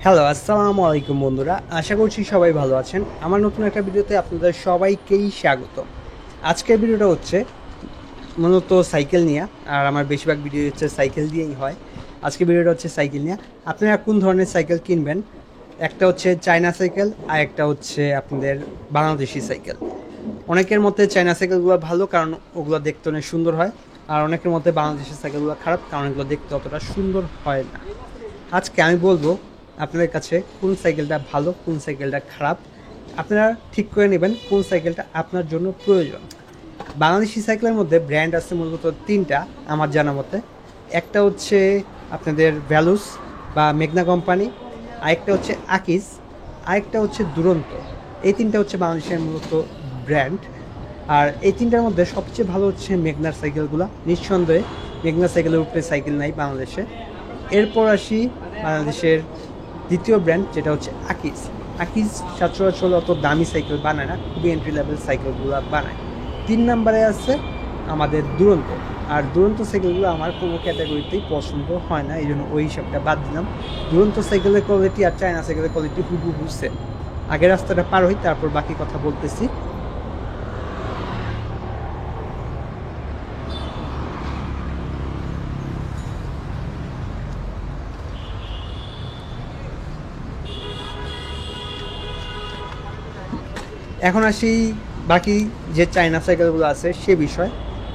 Hello, আসসালামু আলাইকুম বন্ধুরা। আশা করছি সবাই ভালো আছেন। আমার নতুন একটা ভিডিওতে আপনাদের সবাইকেই স্বাগত। আজকের ভিডিওটা হচ্ছে মূলত সাইকেল নিয়ে, আর আমার বেশিরভাগ ভিডিও হচ্ছে সাইকেল দিয়েই হয়। আজকের ভিডিওটা হচ্ছে সাইকেল নিয়ে। আপনারা কোন ধরনের সাইকেল কিনবেন? একটা হচ্ছে চায়না সাইকেল, আর একটা হচ্ছে আপনাদের বাংলাদেশি সাইকেল। অনেকের মতে চায়না সাইকেলগুলো ভালো, কারণ ওগুলো দেখতে অনেক সুন্দর হয়। আর অনেকের মতে বাংলাদেশের সাইকেলগুলো খারাপ, কারণ এগুলো দেখতে অতটা সুন্দর হয় না। আজকে আমি বলবো আপনাদের কাছে কোন সাইকেলটা ভালো, কোন সাইকেলটা খারাপ। আপনারা ঠিক করে নেবেন কোন সাইকেলটা আপনার জন্য প্রয়োজন। বাংলাদেশি সাইকেলের মধ্যে ব্র্যান্ড আছে মূলত তিনটা আমার জানা মতে। একটা হচ্ছে আপনাদের ভ্যালুস বা মেঘনা কোম্পানি, আরেকটা হচ্ছে আকিস, আরেকটা হচ্ছে দুরন্ত। এই তিনটা হচ্ছে বাংলাদেশের মূলত ব্র্যান্ড। আর এই তিনটার মধ্যে সবচেয়ে ভালো হচ্ছে মেঘনার সাইকেলগুলো। নিঃসন্দেহে মেঘনা সাইকেলের উপরে সাইকেল নাই বাংলাদেশে। এরপর আসি বাংলাদেশের দ্বিতীয় ব্র্যান্ড, যেটা হচ্ছে আকিস। আকিস সচরাচর অত দামি সাইকেল বানায় না, খুবই এন্ট্রি লেভেল সাইকেলগুলো বানায়। 3 নম্বরে আছে আমাদের দুরন্ত। আর দুরন্ত সাইকেলগুলো আমার কোনো ক্যাটাগরিতেই পছন্দ হয় না, এই জন্য ওই হিসাবটা বাদ দিলাম। দুরন্ত সাইকেলের কোয়ালিটি আর চায়না সাইকেলের কোয়ালিটি হুবহু সেম। আগের রাস্তাটা পার হই, তারপর বাকি কথা বলতেছি। এখন আসি বাকি যে চায়না সাইকেলগুলো আছে সে বিষয়।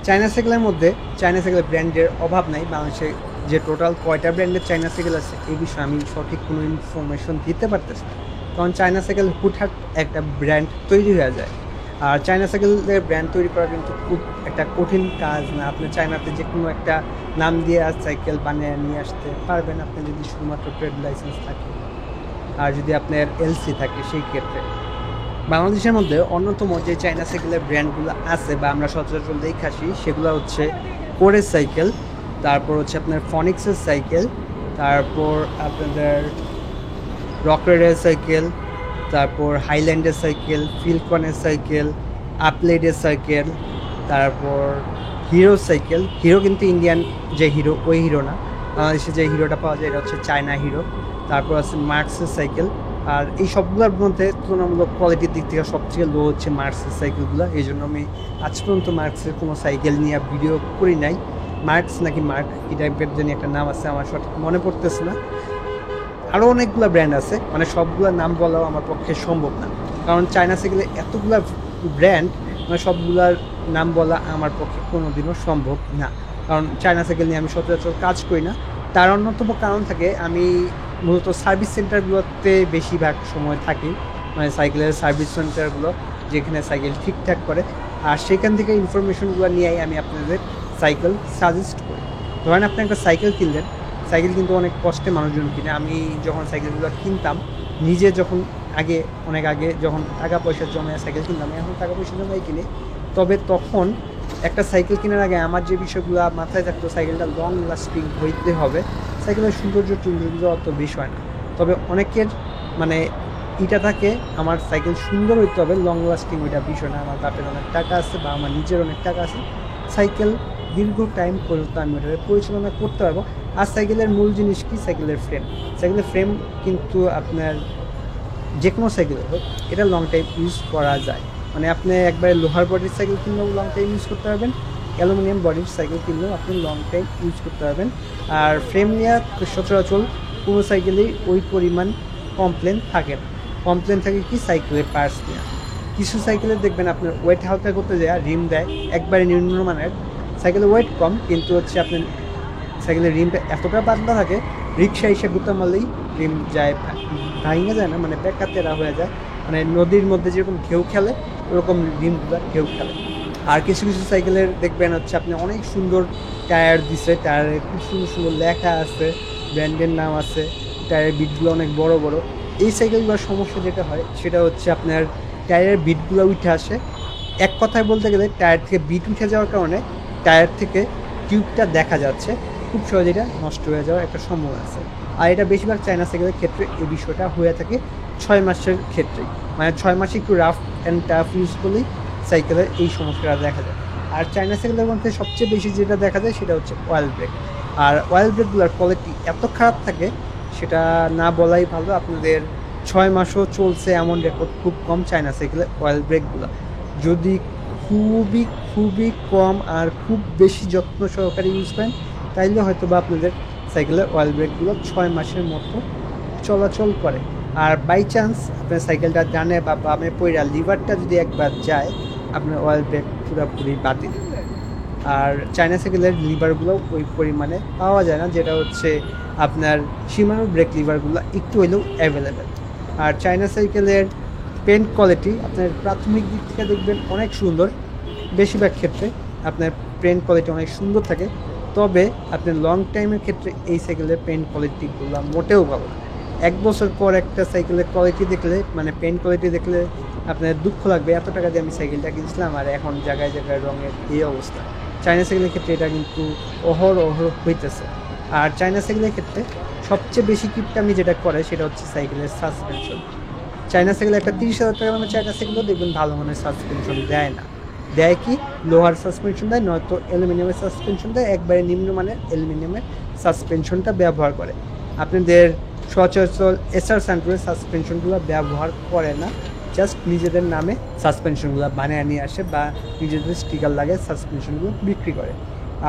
চায়না সাইকেলের মধ্যে চায়না সাইকেলের ব্র্যান্ডের অভাব নাই। বাংলাদেশে যে টোটাল কয়টা ব্র্যান্ডের চায়না সাইকেল আছে এই বিষয়ে আমি সঠিক কোনো ইনফরমেশন দিতে পারতেছি না, কারণ চায়না সাইকেল হুটহাট একটা ব্র্যান্ড তৈরি হয়ে যায়। আর চায়না সাইকেলের ব্র্যান্ড তৈরি করা কিন্তু খুব একটা কঠিন কাজ না। আপনি চায়নাতে যে কোনো একটা নাম দিয়ে আজ সাইকেল বানিয়ে নিয়ে আসতে পারবেন, আপনি যদি শুধুমাত্র ট্রেড লাইসেন্স থাকে আর যদি আপনার এলসি থাকে। সেই ক্ষেত্রে বাংলাদেশের মধ্যে অন্যতম যে চায়না সাইকেলের ব্র্যান্ডগুলো আছে বা আমরা সচরাচর দেখে আসি, সেগুলো হচ্ছে কোরের সাইকেল, তারপর হচ্ছে আপনার ফনিক্সের সাইকেল, তারপর আপনাদের রকরের সাইকেল, তারপর হাইল্যান্ডের সাইকেল, ফিলকনের সাইকেল, আপলেডের সাইকেল, তারপর হিরো সাইকেল। হিরো কিন্তু ইন্ডিয়ান যে হিরো ওই হিরো না, বাংলাদেশে যে হিরোটা পাওয়া যায় এটা হচ্ছে চায়না হিরো। তারপর আছে মার্কসের সাইকেল। আর এই সবগুলোর মধ্যে তুলনামূলক কোয়ালিটির দিক থেকে সবচেয়ে লো হচ্ছে মার্কসের সাইকেলগুলো। এই জন্য আমি আজ পর্যন্ত মার্কসের কোনো সাইকেল নিয়ে ভিডিও করি নাই। মার্কস নাকি মার্ক এই টাইপের জানি একটা নাম আছে, আমার সঠিক মনে পড়তেছে না। আরও অনেকগুলো ব্র্যান্ড আছে, মানে সবগুলোর নাম বলাও আমার পক্ষে সম্ভব না, কারণ চায়না সাইকেলে এতগুলো ব্র্যান্ড, মানে সবগুলার নাম বলা আমার পক্ষে কোনো দিনও সম্ভব না। কারণ চায়না সাইকেল নিয়ে আমি সচরাচর কাজ করি না। তার অন্যতম কারণ থাকে, আমি মূলত সার্ভিস সেন্টারগুলোতে বেশিরভাগ সময় থাকি, মানে সাইকেলের সার্ভিস সেন্টারগুলো যেখানে সাইকেল ঠিকঠাক করে। আর সেখান থেকে ইনফরমেশনগুলো নিয়েই আমি আপনাদের সাইকেল সাজেস্ট করি। ধরেন আপনি একটা সাইকেল কিনলেন, সাইকেল কিন্তু অনেক কষ্টে মানুষজন কিনে। আমি যখন সাইকেলগুলো কিনতাম নিজে, যখন অনেক আগে যখন টাকা পয়সা জমে সাইকেল কিনতাম, এখন টাকা পয়সা জমাই কিনে। তবে তখন একটা সাইকেল কেনার আগে আমার যে বিষয়গুলো মাথায় থাকতো, সাইকেলটা লং লাস্টিং হইতে হবে, সাইকেলের সৌন্দর্য টুন্দর্য অত বিষয় না। তবে অনেকের মানে এটা থাকে, আমার সাইকেল সুন্দর হইতে হবে, লং লাস্টিং ওইটা বিষয় না। আমার বাপের অনেক টাকা আছে বা আমার নিজের অনেক টাকা আছে, সাইকেল দীর্ঘ টাইম পর্যন্ত আমি ওটাকে পরিচালনা করতে পারবো। আর সাইকেলের মূল জিনিস কি? সাইকেলের ফ্রেম। সাইকেলের ফ্রেম কিন্তু আপনার যে কোনো সাইকেল হোক, এটা লং টাইম ইউজ করা যায়। মানে আপনি একবারে লোহার বডির সাইকেল কিনলেও লং টাইম ইউজ করতে পারবেন, অ্যালুমিনিয়াম বডির সাইকেল কিনলেও আপনি লং টাইম ইউজ করতে পারবেন। আর ফ্রেম নিয়ে সচরাচর কোনো সাইকেলেই ওই পরিমাণ কমপ্লেন থাকে না। কমপ্লেন থাকে কি? সাইকেলের পার্টস নিয়ে। কিছু সাইকেলে দেখবেন আপনার ওয়েট হালকা করতে যায় রিম দেয় একবারে নিম্নমানের, সাইকেলের ওয়েট কম কিন্তু হচ্ছে আপনার সাইকেলের রিমটা এতটা পাতলা থাকে, রিক্সা এসে গুঁতা মারলেই রিম যায়, ভাঙে যায় না, মানে বেঁকা তেরা হয়ে যায়। মানে নদীর মধ্যে যেরকম ঢেউ খেলে ওরকম রিমগুলো ঢেউ খেলে। আর কিছু কিছু সাইকেলের দেখবেন হচ্ছে আপনি অনেক সুন্দর টায়ার দিছে, টায়ারে খুব সুন্দর সুন্দর লেখা আছে, ব্র্যান্ডের নাম আছে, টায়ারের বিটগুলো অনেক বড় বড়। এই সাইকেলগুলোর সমস্যা যেটা হয় সেটা হচ্ছে আপনার টায়ারের বিটগুলো উঠে আসে। এক কথায় বলতে গেলে টায়ার থেকে বিট উঠে যাওয়ার কারণে টায়ার থেকে টিউবটা দেখা যাচ্ছে, খুব সহজে এটা নষ্ট হয়ে যাওয়ার একটা সম্ভাবনা আছে। আর এটা বেশিরভাগ চায়না সাইকেলের ক্ষেত্রে এই বিষয়টা হয়ে থাকে 6 মাসের ক্ষেত্রেই, মানে 6 মাসে একটু রাফ অ্যান্ড টাফ ইউজ করলেই সাইকেলের এই সমস্যাটা দেখা যায়। আর চায়না সাইকেলের মধ্যে সবচেয়ে বেশি যেটা দেখা যায় সেটা হচ্ছে অয়েল ব্রেক। আর অয়েল ব্রেকগুলোর কোয়ালিটি এত খারাপ থাকে সেটা না বলাই ভালো। আপনাদের 6 মাসও চলছে এমন রেকর্ড খুব কম চায়না সাইকেলের অয়েল ব্রেকগুলো। যদি খুবই খুবই কম আর খুব বেশি যত্ন সহকারে ইউজ করেন তাইলে হয়তো বা আপনাদের সাইকেলের অয়েল ব্রেকগুলো 6 মাসের মতো চলাচল করে। আর বাই চান্স আপনার সাইকেলটা ডানে বা বামে পড়া লিভারটা যদি একবার যায় আপনার অয়েল ব্রেক পুরোপুরি বাতিল। আর চায়না সাইকেলের লিভারগুলো ওই পরিমাণে পাওয়া যায় না, যেটা হচ্ছে আপনার শিমানোর ব্রেক লিভারগুলো একটু হলেও অ্যাভেলেবেল। আর চায়না সাইকেলের পেন্ট কোয়ালিটি আপনার প্রাথমিক দিক থেকে দেখবেন অনেক সুন্দর, বেশিরভাগ ক্ষেত্রে আপনার পেন্ট কোয়ালিটি অনেক সুন্দর থাকে। তবে আপনার লং টাইমের ক্ষেত্রে এই সাইকেলের পেন্ট কোয়ালিটিগুলো মোটেও ভালো না। 1 বছর পর একটা সাইকেলের কোয়ালিটি দেখলে মানে পেন্ট কোয়ালিটি দেখলে আপনার দুঃখ লাগবে, এত টাকা দিয়ে আমি সাইকেলটা কিনছিলাম আর এখন জায়গায় জায়গায় রঙের এই অবস্থা। চায়না সাইকেলের ক্ষেত্রে এটা কিন্তু অহরহ হইতেছে। আর চায়না সাইকেলের ক্ষেত্রে সবচেয়ে বেশি কিপটামি যেটা করে সেটা হচ্ছে সাইকেলের সাসপেনশন। চায়না সাইকেলে একটা 30,000 টাকা দামের চায়না সাইকেলও দেখবেন ভালো মানের সাসপেনশন দেয় না। দেয় কি লোহার সাসপেনশন দেয়, নয়তো অ্যালুমিনিয়ামের সাসপেনশন দেয়। একবারে নিম্নমানের অ্যালুমিনিয়ামের সাসপেনশনটা ব্যবহার করে। আপনাদের সচরাচর এসআর সেন্টারের সাসপেনশনগুলো ব্যবহার করে না, জাস্ট নিজেদের নামে সাসপেনশনগুলো বানিয়ে নিয়ে আসে বা নিজেদের স্টিকার লাগে সাসপেনশনগুলো বিক্রি করে।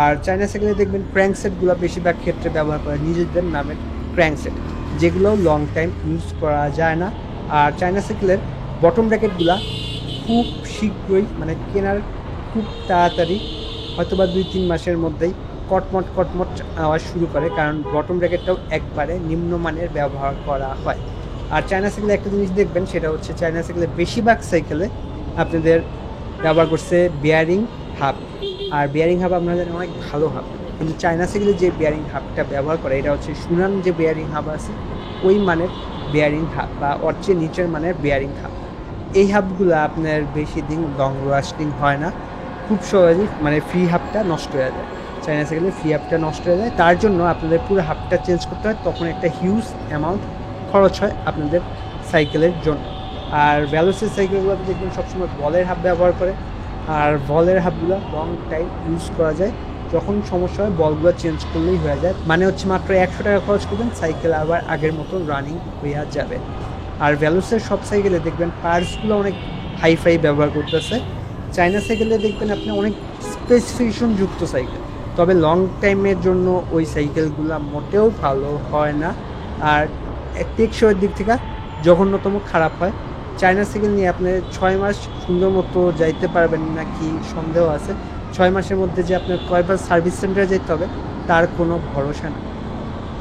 আর চায়না সাইকেলে দেখবেন ক্র্যাঙ্কসেটগুলো বেশিরভাগ ক্ষেত্রে ব্যবহার করে নিজেদের নামের ক্র্যাঙ্কসেট, যেগুলো লং টাইম ইউজ করা যায় না। আর চায়না সাইকেলের বটম ব্র্যাকেটগুলো খুব শীঘ্রই মানে কেনার খুব তাড়াতাড়ি হয়তোবা 2-3 মাসের মধ্যেই কটমট কটমট আওয়াজ শুরু করে, কারণ বটম ব্র্যাকেটটাও একবারে নিম্নমানের ব্যবহার করা হয়। আর চায়না সাইকেলে একটা জিনিস দেখবেন সেটা হচ্ছে চায়না সাইকেলে বেশিরভাগ সাইকেলে আপনাদের ব্যবহার করছে বিয়ারিং হাব। আর বিয়ারিং হাব আপনারা জানেন অনেক ভালো হাব, কিন্তু চায়না সাইকেলে যে বিয়ারিং হাবটা ব্যবহার করে এটা হচ্ছে সুনাম যে বিয়ারিং হাব আছে ওই মানের বিয়ারিং হাব বা ওর চেয়ে নিচের মানের বিয়ারিং হাব। এই হাবগুলো আপনার বেশি দিন লং লাস্টিং হয় না, খুব সহজেই মানে ফ্রি হাবটা নষ্ট হয়ে যায়। চায়না সাইকেলে ফ্রি হাবটা নষ্ট হয়ে যায়, তার জন্য আপনাদের পুরো হাবটা চেঞ্জ করতে হয়, তখন একটা হিউজ অ্যামাউন্ট খরচ হয় আপনাদের সাইকেলের জন্য। আর ভ্যালোসের সাইকেলগুলোতে দেখবেন সবসময় বলের হাব ব্যবহার করে, আর বলের হাবগুলো লং টাইম ইউজ করা যায়, যখন সমস্যা হয় বলগুলো চেঞ্জ করলেই হয়ে যায়। মানে হচ্ছে মাত্র 100 টাকা খরচ করবেন, সাইকেল আবার আগের মতন রানিং হয়ে যাবে। আর ভ্যালোসের সব সাইকেলে দেখবেন পার্টসগুলো অনেক হাইফাই ব্যবহার করতেছে। চায়না সাইকেলে দেখবেন আপনি অনেক স্পেসিফিকেশন যুক্ত সাইকেল, তবে লং টাইমের জন্য ওই সাইকেলগুলো মোটেও ভালো হয় না। আর টেকসইয়ের দিক থেকে জঘন্যতম খারাপ হয়। চায়না সাইকেল নিয়ে আপনি 6 মাস সুন্দর মতো যাইতে পারবেন নাকি সন্দেহ আছে। 6 মাসের মধ্যে যে আপনার কয়বার সার্ভিস সেন্টারে যেতে হবে তার কোনো ভরসা নেই।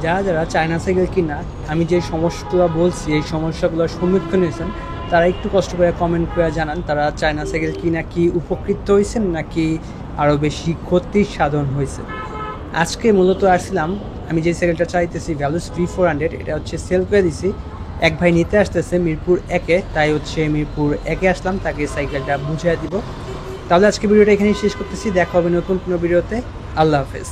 যারা যারা চায়না সাইকেল কিনা আমি যে সমস্যাগুলো বলছি এই সমস্যাগুলোর সম্মুখীন হয়েছেন তারা একটু কষ্ট করে কমেন্ট করে জানান তারা চায়না সাইকেল কিনা কি উপকৃত হয়েছেন নাকি আরও বেশি ক্ষতির সাধন হয়েছে। আজকে মূলত আসছিলাম আমি যে সাইকেলটা চাইতেছি ভ্যালুস V400, এটা হচ্ছে সেল করে দিছি। এক ভাই নিতে আসতেছে মিরপুর 1-এ, তাই হচ্ছে মিরপুর 1-এ আসলাম তাকে সাইকেলটা বুঝিয়ে দিব। তাহলে আজকে ভিডিওটা এখানেই শেষ করতেছি, দেখা হবে নতুন কোনো ভিডিওতে। আল্লাহ হাফেজ।